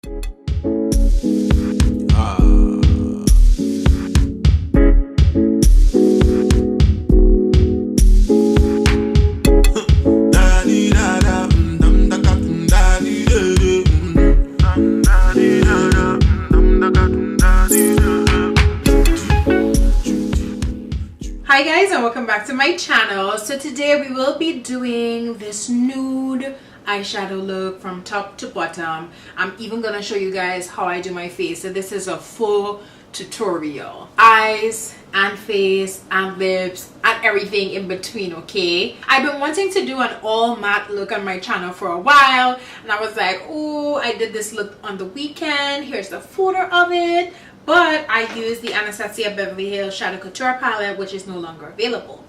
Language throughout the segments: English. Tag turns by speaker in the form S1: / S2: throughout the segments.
S1: Hi guys, and welcome back to my channel. So today we will be doing this nude eyeshadow look from top to bottom. I'm even gonna show you guys how I do my face. So this is a full tutorial, eyes and face and lips and everything in between. Okay, I've been wanting to do an all matte look on my channel for a while, and I was like, oh, I did this look on the weekend. Here's the photo of it. But I used the Anastasia Beverly Hills Shadow Couture palette, which is no longer available.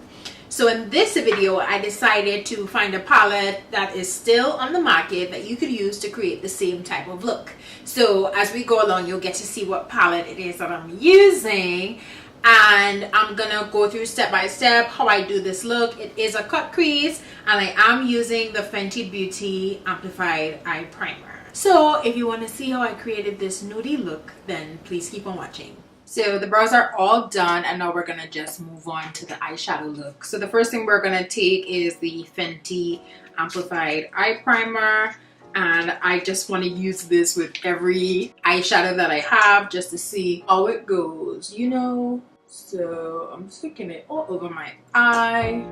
S1: So in this video, I decided to find a palette that is still on the market that you could use to create the same type of look. So as we go along, you'll get to see what palette it is that I'm using. And I'm gonna go through step by step how I do this look. It is a cut crease, and I am using the Fenty Beauty Amplified Eye Primer. So if you want to see how I created this nudie look, then please keep on watching. So the brows are all done, and now we're going to just move on to the eyeshadow look. So the first thing we're going to take is the Fenty Amplified Eye Primer. And I just want to use this with every eyeshadow that I have just to see how it goes, you know. So I'm sticking it all over my eye.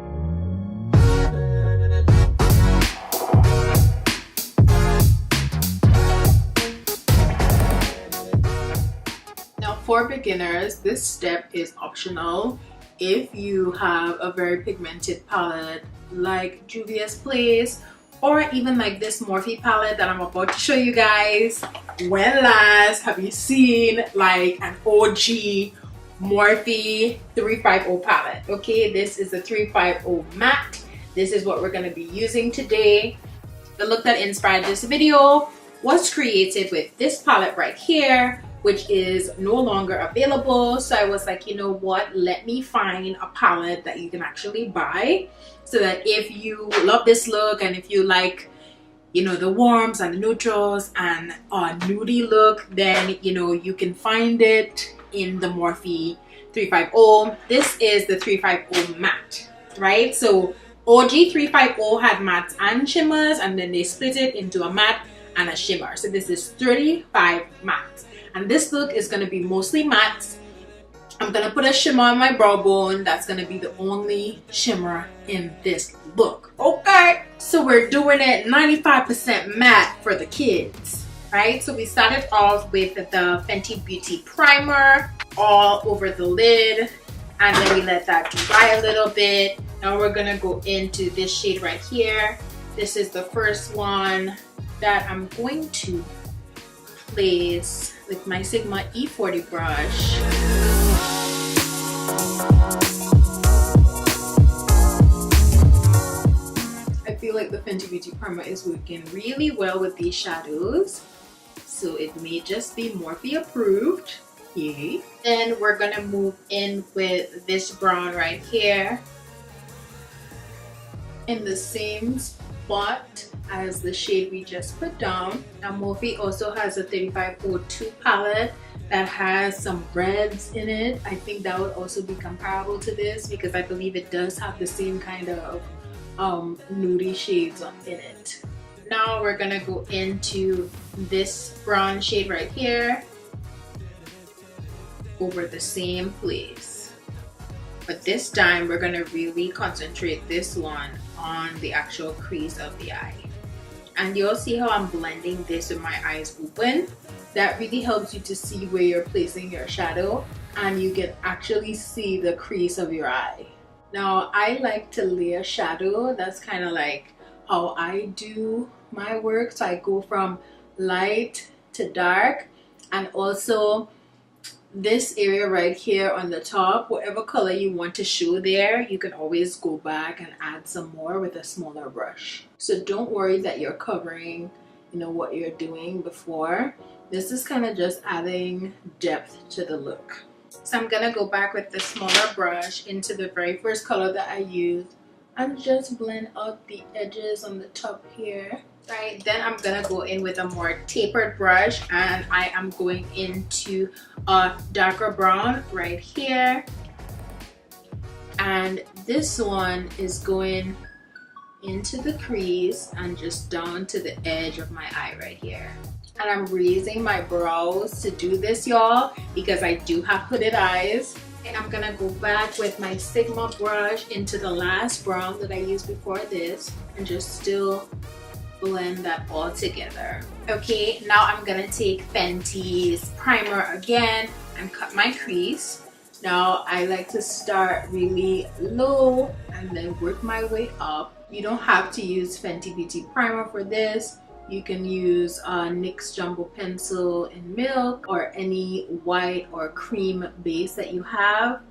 S1: For beginners, this step is optional. If you have a very pigmented palette like Juvia's Place, or even like this Morphe palette that I'm about to show you guys. When last have you seen like an OG Morphe 350 palette? Okay, this is the 350 matte. This is what we're going to be using today. The look that inspired this video was created with this palette right here, which is no longer available. So I was like, you know what, let me find a palette that you can actually buy, so that if you love this look and if you like, you know, the warms and the neutrals and a nudie look, then you know you can find it in the Morphe 350. This is the 350 matte, right? So OG 350 had mattes and shimmers, and then they split it into a matte and a shimmer. So this is 35 matte. And this look is going to be mostly matte. I'm going to put a shimmer on my brow bone. That's going to be the only shimmer in this look. Okay. So we're doing it 95% matte for the kids, right? So we started off with the Fenty Beauty Primer all over the lid. And then we let that dry a little bit. Now we're going to go into this shade right here. This is the first one that I'm going to place with my Sigma E40 brush. I feel like the Fenty Beauty Primer is working really well with these shadows, so it may just be Morphe approved. Yay. Then we're gonna move in with this brown right here in the same spot as the shade we just put down. Now Morphe also has a 3502 palette that has some reds in it. I think that would also be comparable to this, because I believe it does have the same kind of nudie shades in it. Now we're gonna go into this brown shade right here over the same place, but this time we're gonna really concentrate this one on the actual crease of the eye. And you'll see how I'm blending this with my eyes open. That really helps you to see where you're placing your shadow, and you can actually see the crease of your eye. Now I like to layer shadow. That's kind of like how I do my work. So I go from light to dark, and also this area right here on the top, whatever color you want to show there, you can always go back and add some more with a smaller brush. So don't worry that you're covering, you know, what you're doing before. This is kind of just adding depth to the look. So I'm gonna go back with the smaller brush into the very first color that I used and just blend out the edges on the top here. right? Then I'm gonna go in with a more tapered brush, and I am going into a darker brown right here, and this one is going into the crease and just down to the edge of my eye right here. And I'm raising my brows to do this, y'all, because I do have hooded eyes. And I'm gonna go back with my Sigma brush into the last brown that I used before this and just still blend that all together. Okay, now I'm gonna take Fenty's primer again and cut my crease. Now I like to start really low and then work my way up. You don't have to use Fenty Beauty primer for this. You can use NYX Jumbo Pencil in Milk or any white or cream base that you have.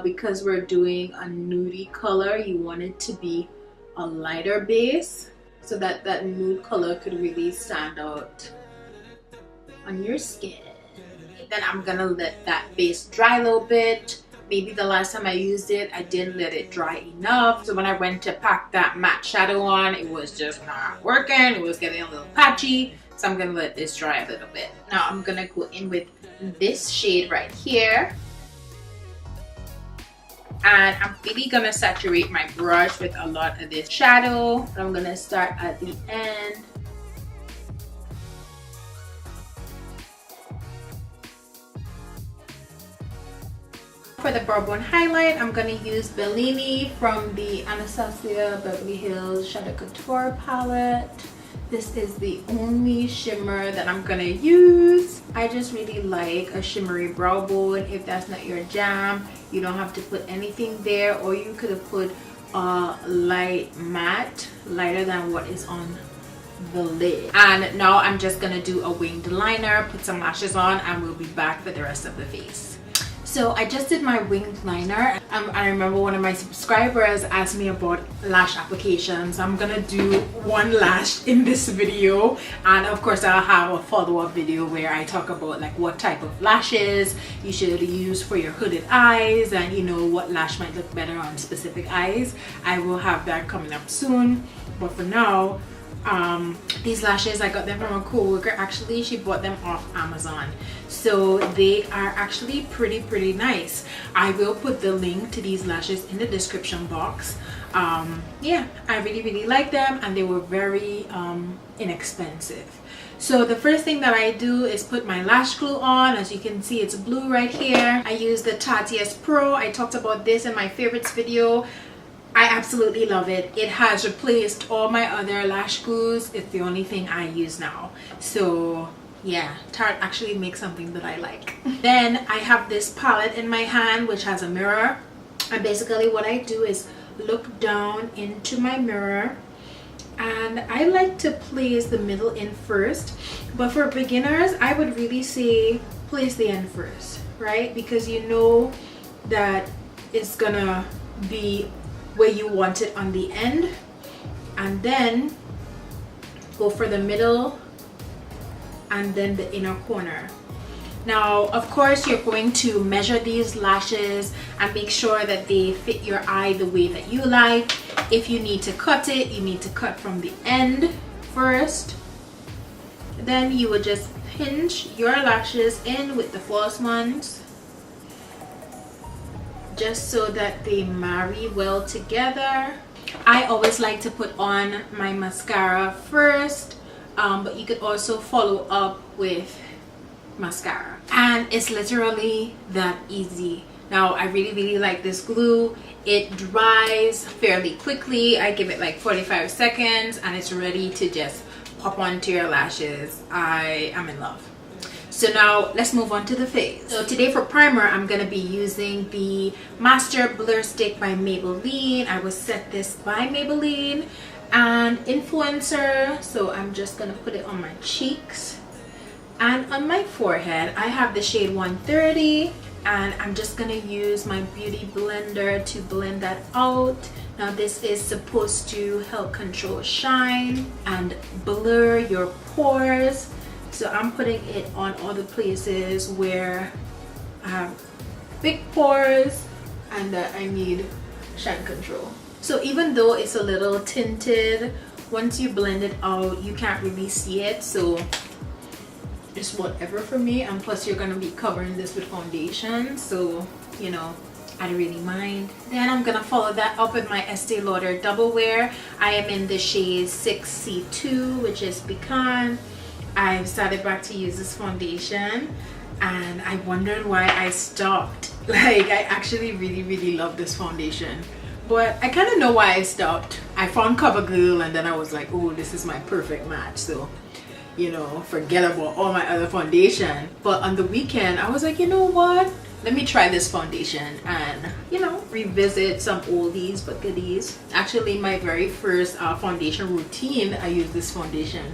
S1: Because we're doing a nudie color, you want it to be a lighter base so that that nude color could really stand out on your skin. Then I'm gonna let that base dry a little bit. Maybe the last time I used it, I didn't let it dry enough. So when I went to pack that matte shadow on, it was just not working. It was getting a little patchy. So I'm gonna let this dry a little bit. Now I'm gonna go in with this shade right here. And I'm really gonna saturate my brush with a lot of this shadow. I'm gonna start at the end. For the brow bone highlight, I'm going to use Bellini from the Anastasia Beverly Hills Shadow Couture palette. This is the only shimmer that I'm going to use. I just really like a shimmery brow bone. If that's not your jam, you don't have to put anything there, or you could have put a light matte, lighter than what is on the lid. And now I'm just going to do a winged liner, put some lashes on, and we'll be back for the rest of the face. So I just did my winged liner. I remember one of my subscribers asked me about lash applications. I'm gonna do one lash in this video, and of course I'll have a follow-up video where I talk about like what type of lashes you should use for your hooded eyes, and you know what lash might look better on specific eyes. I will have that coming up soon, but for now, these lashes, I got them from a co-worker. Actually, she bought them off Amazon, so they are actually pretty nice. I will put the link to these lashes in the description box. Yeah, I really like them, and they were very inexpensive. So the first thing that I do is put my lash glue on. As you can see, it's blue right here. I use the Tati's Pro. I talked about this in my favorites video. I absolutely love it. It has replaced all my other lash glues. It's the only thing I use now. So yeah, Tarte actually makes something that I like. Then I have this palette in my hand which has a mirror, and basically what I do is look down into my mirror, and I like to place the middle in first, but for beginners I would really say place the end first, right? Because you know that it's gonna be where you want it on the end, and then go for the middle and then the inner corner. Now of course you're going to measure these lashes and make sure that they fit your eye the way that you like. If you need to cut it, you need to cut from the end first. Then you would just pinch your lashes in with the false ones, just so that they marry well together. I always like to put on my mascara first, but you could also follow up with mascara, and it's literally that easy. Now I really like this glue. It dries fairly quickly. I give it like 45 seconds and it's ready to just pop onto your lashes. I am in love. So now let's move on to the face. So today for primer, I'm gonna be using the Master Blur Stick by Maybelline. I was sent this by Maybelline and Influencer. So I'm just gonna put it on my cheeks and on my forehead. I have the shade 130, and I'm just gonna use my beauty blender to blend that out. Now this is supposed to help control shine and blur your pores. So I'm putting it on all the places where I have big pores and that I need shine control. So even though it's a little tinted once you blend it out, you can't really see it, so it's whatever for me. And plus you're gonna be covering this with foundation, so you know, I don't really mind. Then I'm gonna follow that up with my Estee Lauder Double Wear. I am in the shade 6C2, which is Pecan. I've started back to use this foundation and I wondered why I stopped. Like, I actually really love this foundation, but I kind of know why I stopped. I found CoverGirl and then I was like, oh, this is my perfect match, so you know, forget about all my other foundation. But on the weekend I was like, you know what, let me try this foundation and, you know, revisit some oldies but goodies. Actually, my very first foundation routine, I used this foundation.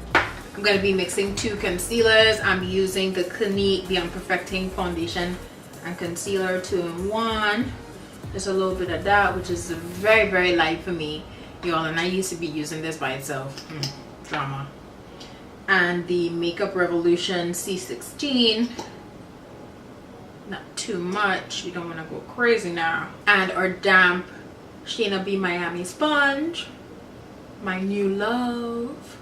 S1: I'm going to be mixing two concealers. I'm using the Clinique Beyond Perfecting Foundation and Concealer 2-in-1. Just a little bit of that, which is very light for me, y'all, and I used to be using this by itself. Drama. And the Makeup Revolution C16. Not too much, you don't want to go crazy now. And our damp Shaina B Miami sponge, my new love.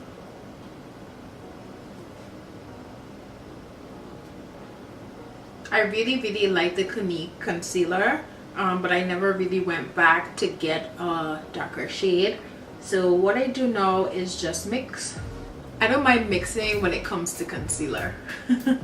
S1: I really like the Clinique concealer, but I never really went back to get a darker shade. So what I do now is just mix. I don't mind mixing when it comes to concealer.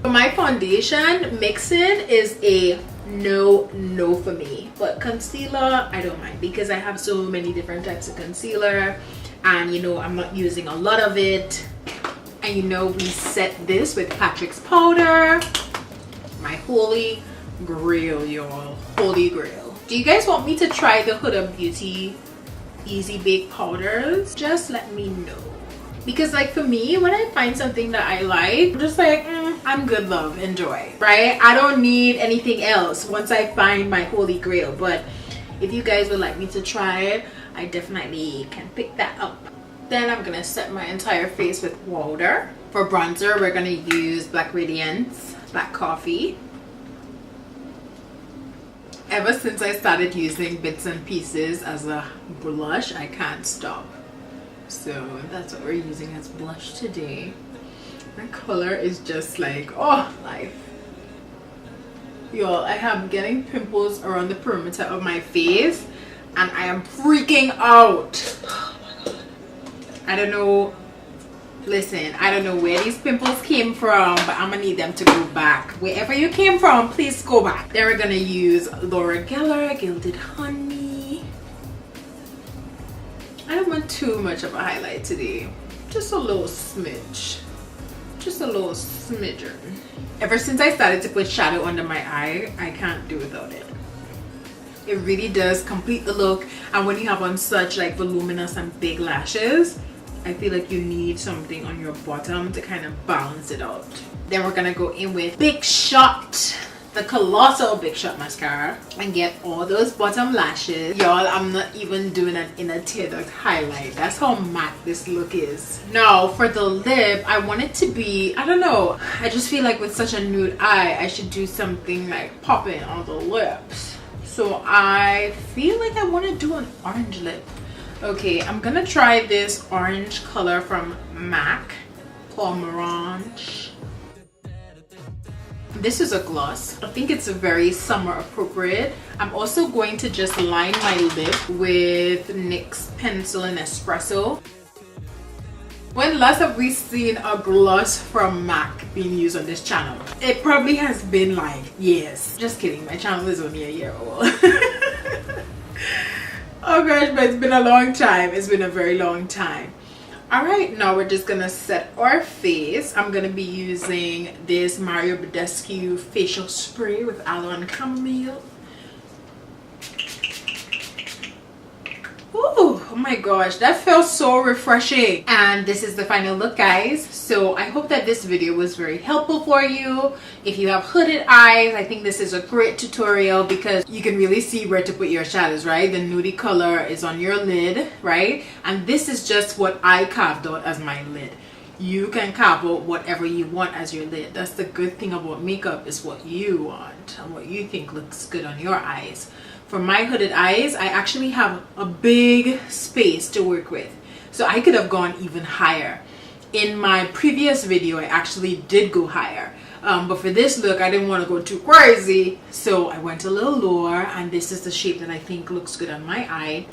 S1: For my foundation, mixing is a no for me, but concealer I don't mind because I have so many different types of concealer, and you know, I'm not using a lot of it. And you know, we set this with Patrick's powder, my holy grail, y'all, holy grail. Do you guys want me to try the Huda Beauty Easy Bake powders? Just let me know. Because like for me, when I find something that I like, I'm just like, I'm good, love, enjoy, right? I don't need anything else once I find my holy grail. But if you guys would like me to try it, I definitely can pick that up. Then I'm gonna set my entire face with Lauder. For bronzer, we're gonna use Black Radiance, Black Coffee. Ever since I started using Bits and Pieces as a blush, I can't stop. So that's what we're using as blush today. My color is just like, oh, life. Y'all, I am getting pimples around the perimeter of my face and I am freaking out. Oh my god. I don't know. Listen, I don't know where these pimples came from, but I'm gonna need them to go back. Wherever you came from, please go back. Then we're gonna use Laura Geller Gilded Honey. I don't want too much of a highlight today. Just a little smidge. Just a little smidgen. Ever since I started to put shadow under my eye, I can't do without it. It really does complete the look. And when you have on such like voluminous and big lashes, I feel like you need something on your bottom to kind of balance it out. Then we're gonna go in with Big Shot, the colossal Big Shot mascara, and get all those bottom lashes. Y'all, I'm not even doing an inner tear duct highlight. That's how matte this look is. Now for the lip, I want it to be, I don't know, I just feel like with such a nude eye, I should do something like popping on the lips. So I feel like I want to do an orange lip. Okay, I'm gonna try this orange color from MAC called Melange. This is a gloss. I think it's very summer appropriate. I'm also going to just line my lip with NYX Pencil and Espresso. When last have we seen a gloss from MAC being used on this channel? It probably has been like years. Just kidding, my channel is only a year old. Oh gosh, but it's been a long time. It's been a very long time. Alright, now we're just gonna set our face. I'm gonna be using this Mario Badescu facial spray with aloe and chamomile. Ooh, oh my gosh, that felt so refreshing. And this is the final look, guys. So I hope that this video was very helpful for you. If you have hooded eyes, I think this is a great tutorial because you can really see where to put your shadows, right? The nudie color is on your lid, right? And this is just what I carved out as my lid. You can carve out whatever you want as your lid. That's the good thing about makeup, is what you want and what you think looks good on your eyes. For my hooded eyes, I actually have a big space to work with. So I could have gone even higher. In my previous video, I actually did go higher. But for this look, I didn't want to go too crazy, so I went a little lower, and this is the shape that I think looks good on my eye.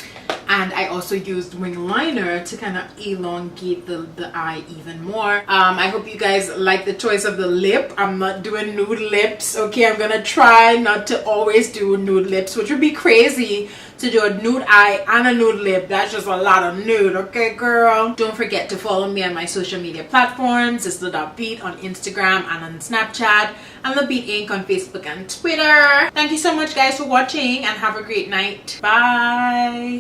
S1: And I also used wing liner to kind of elongate the eye even more. I hope you guys like the choice of the lip. I'm not doing nude lips, okay? I'm gonna try not to always do nude lips, which would be crazy to do a nude eye and a nude lip. That's just a lot of nude, okay, girl? Don't forget to follow me on my social media platforms. It's the.beat on Instagram and on Snapchat, and the Beat Inc. on Facebook and Twitter. Thank you so much, guys, for watching, and have a great night. Bye.